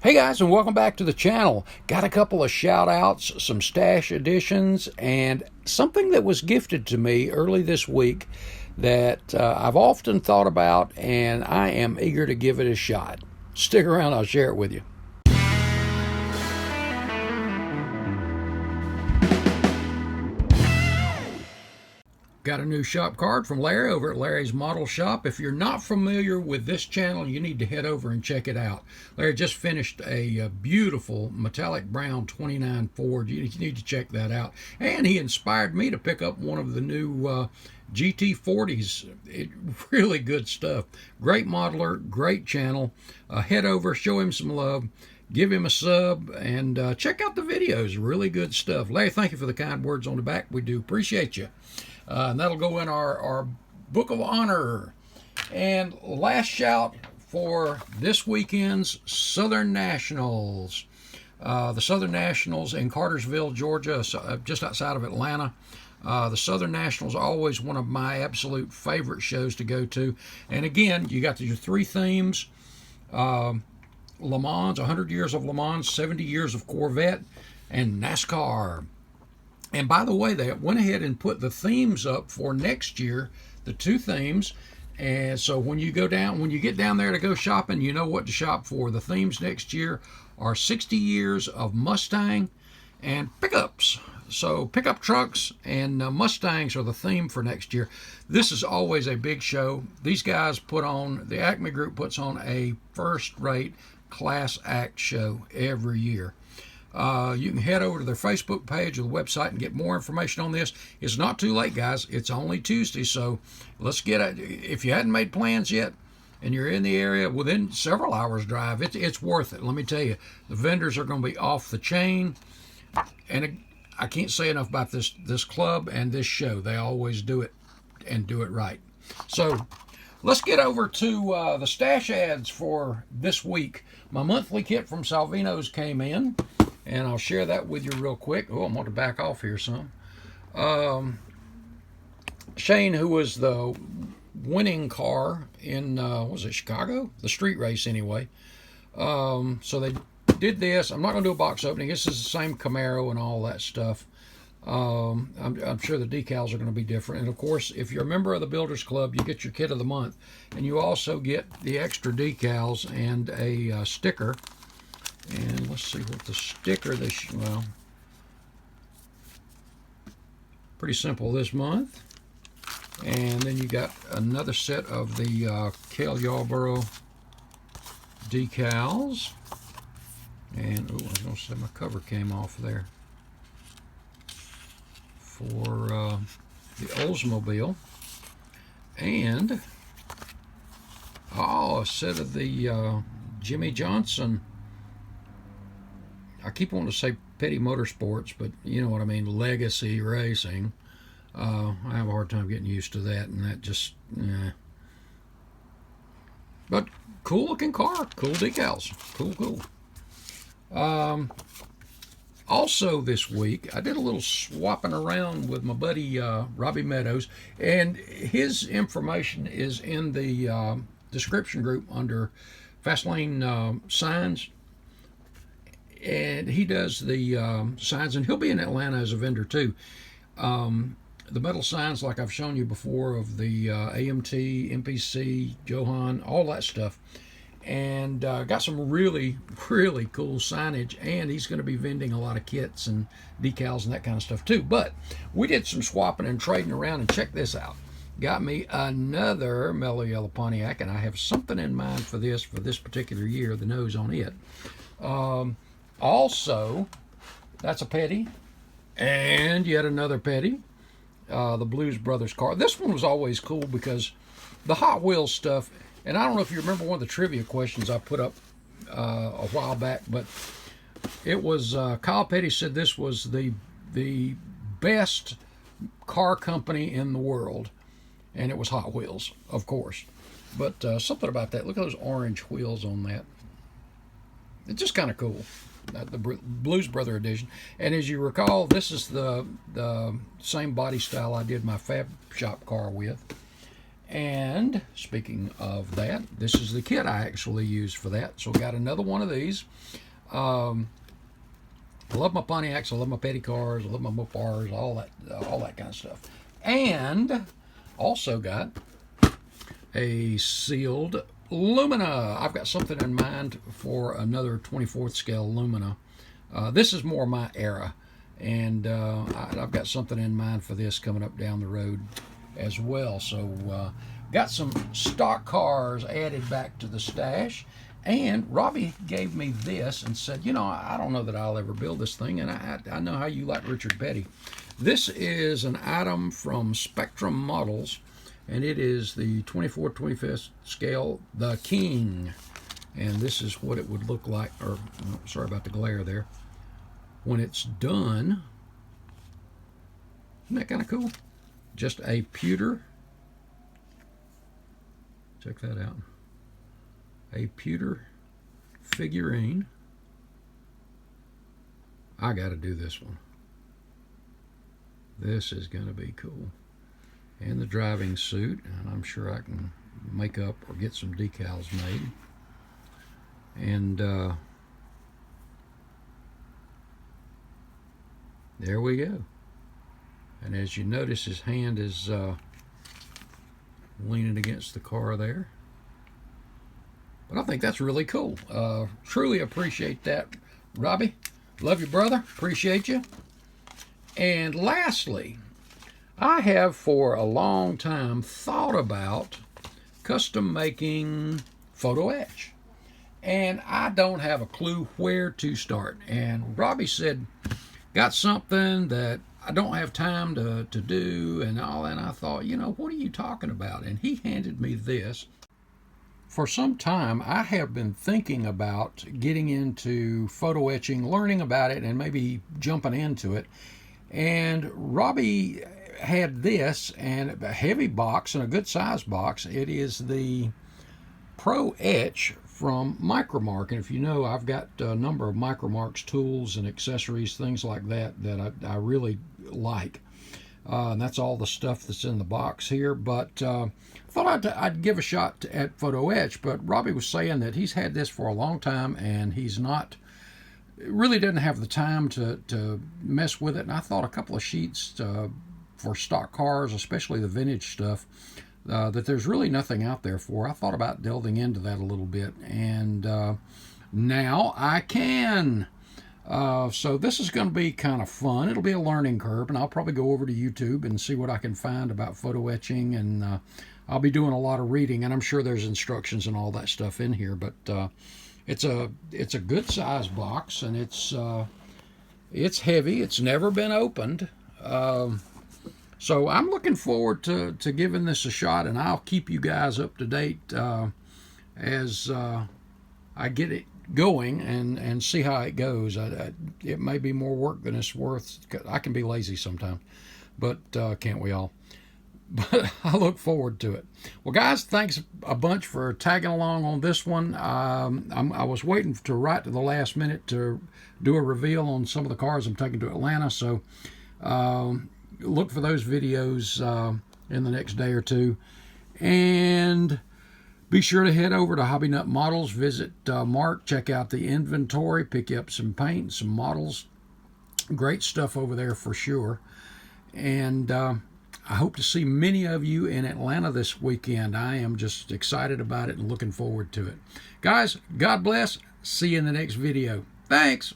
Hey guys, and welcome back to the channel. Got a couple of shout outs, some stash additions, and something that was gifted to me early this week that I've often thought about, and I am eager to give it a shot. Stick around, I'll share it with you. Got a new shop card from Larry over at Larry's Model Shop. If you're not familiar with this channel, you need to head over and check it out. Larry just finished a beautiful metallic brown 29 Ford. You need to check that out. And he inspired me to pick up one of the new GT40s. Really good stuff. Great modeler, great channel. Head over, show him some love. Give him a sub and check out the videos. Really good stuff. Larry, thank you for the kind words on the back. We do appreciate you. And that'll go in our Book of Honor. And last shout for this weekend's Southern Nationals. The Southern Nationals in Cartersville, Georgia, just outside of Atlanta. The Southern Nationals are always one of my absolute favorite shows to go to. And again, you got your three themes. Le Mans, 100 years of Le Mans, 70 years of Corvette, and NASCAR. And by the way, they went ahead and put the themes up for next year, the two themes. And so when you get down there to go shopping, you know what to shop for. The themes next year are 60 years of Mustang and pickups. So pickup trucks and Mustangs are the theme for next year. This is always a big show. These guys the ACME group puts on a first-rate class act show every year. You can head over to their Facebook page or the website and get more information on this. It's not too late, guys. It's only Tuesday, so let's get it. If you hadn't made plans yet and you're in the area within several hours drive, it's worth it. Let me tell you, the vendors are going to be off the chain. And I can't say enough about this club and this show. They always do it and do it right. So let's get over to the stash ads for this week. My monthly kit from Salvino's came in, and I'll share that with you real quick. Oh, I'm going to back off here some. Shane, who was the winning car in, was it Chicago? The street race anyway. So they did this. I'm not going to do a box opening. This is the same Camaro and all that stuff. I'm sure the decals are going to be different. And of course, if you're a member of the Builders Club, you get your kit of the month. And you also get the extra decals and a sticker. And let's see what the sticker well, pretty simple this month. And then you got another set of the Cale Yarborough decals. And, oh, I was going to say my cover came off there. For the Oldsmobile. And, a set of the Jimmy Johnson. I keep wanting to say Petty Motorsports, but you know what I mean, Legacy Racing. I have a hard time getting used to that, and that just, But cool looking car, cool decals, cool. Also this week, I did a little swapping around with my buddy Robbie Meadows, and his information is in the description group under Fastlane signs. And he does the signs, and he'll be in Atlanta as a vendor too. The metal signs, like I've shown you before, of the AMT, MPC, Johan, all that stuff. And got some really cool signage, and he's going to be vending a lot of kits and decals and that kind of stuff too. But we did some swapping and trading around, and check this out. Got me another Mellow Yellow Pontiac, and I have something in mind for this particular year, the nose on it. Also, that's a Petty, and yet another Petty, the Blues Brothers car. This one was always cool because the Hot Wheels stuff, and I don't know if you remember one of the trivia questions I put up a while back, but it was Kyle Petty said this was the best car company in the world, and it was Hot Wheels, of course. But something about that. Look at those orange wheels on that. It's just kind of cool. The Blues Brother edition. And as you recall, this is the same body style I did my Fab Shop car with. And speaking of that, this is the kit I actually used for that. So I got another one of these. I love my Pontiacs, I love my petty cars, I love my Mopars, all that kind of stuff. And also got a sealed Lumina. I've got something in mind for another 24th scale Lumina. This is more my era, and I've got something in mind for this coming up down the road as well. So got some stock cars added back to the stash. And Robbie gave me this and said, you know, I don't know that I'll ever build this thing, and I know how you like Richard Petty. This is an item from Spectrum Models, and it is the 24/25 scale, the King. And this is what it would look like, or sorry about the glare there, when it's done. Isn't that kind of cool? Just a pewter, check that out, a pewter figurine. I got to do this one. This is going to be cool. And the driving suit, and I'm sure I can make up or get some decals made. And there we go. And as you notice, his hand is leaning against the car there. But I think that's really cool. Truly appreciate that, Robbie. Love you, brother. Appreciate you. And lastly, I have for a long time thought about custom making photo etch. And I don't have a clue where to start. And Robbie said, got something that I don't have time to do and all. And I thought, you know, what are you talking about? And he handed me this. For some time, I have been thinking about getting into photo etching, learning about it, and maybe jumping into it. And Robbie had this, and a heavy box and a good size box. It is the Pro Etch from Micromark. And if you know, I've got a number of Micromark's tools and accessories, things like that, that I really like. And that's all the stuff that's in the box here. But I thought I'd give a shot at photo etch. But Robbie was saying that he's had this for a long time, and he's not, really doesn't have the time to mess with it. And I thought a couple of sheets for stock cars, especially the vintage stuff, that there's really nothing out there for. I thought about delving into that a little bit, and now I can. So this is going to be kind of fun. It'll be a learning curve, and I'll probably go over to YouTube and see what I can find about photo etching, and I'll be doing a lot of reading, and I'm sure there's instructions and all that stuff in here. But it's a good size box, and it's heavy. It's never been opened. So I'm looking forward to giving this a shot, and I'll keep you guys up to date as I get it going and see how it goes. It may be more work than it's worth. I can be lazy sometimes, but can't we all? But I look forward to it. Well, guys, thanks a bunch for tagging along on this one. I was waiting to right to the last minute to do a reveal on some of the cars I'm taking to Atlanta, so look for those videos in the next day or two. And be sure to head over to HobbyNut Models, visit Mark, check out the inventory, pick up some paint, some models. Great stuff over there for sure. And I hope to see many of you in Atlanta this weekend. I am just excited about it and looking forward to it. Guys, God bless. See you in the next video. Thanks.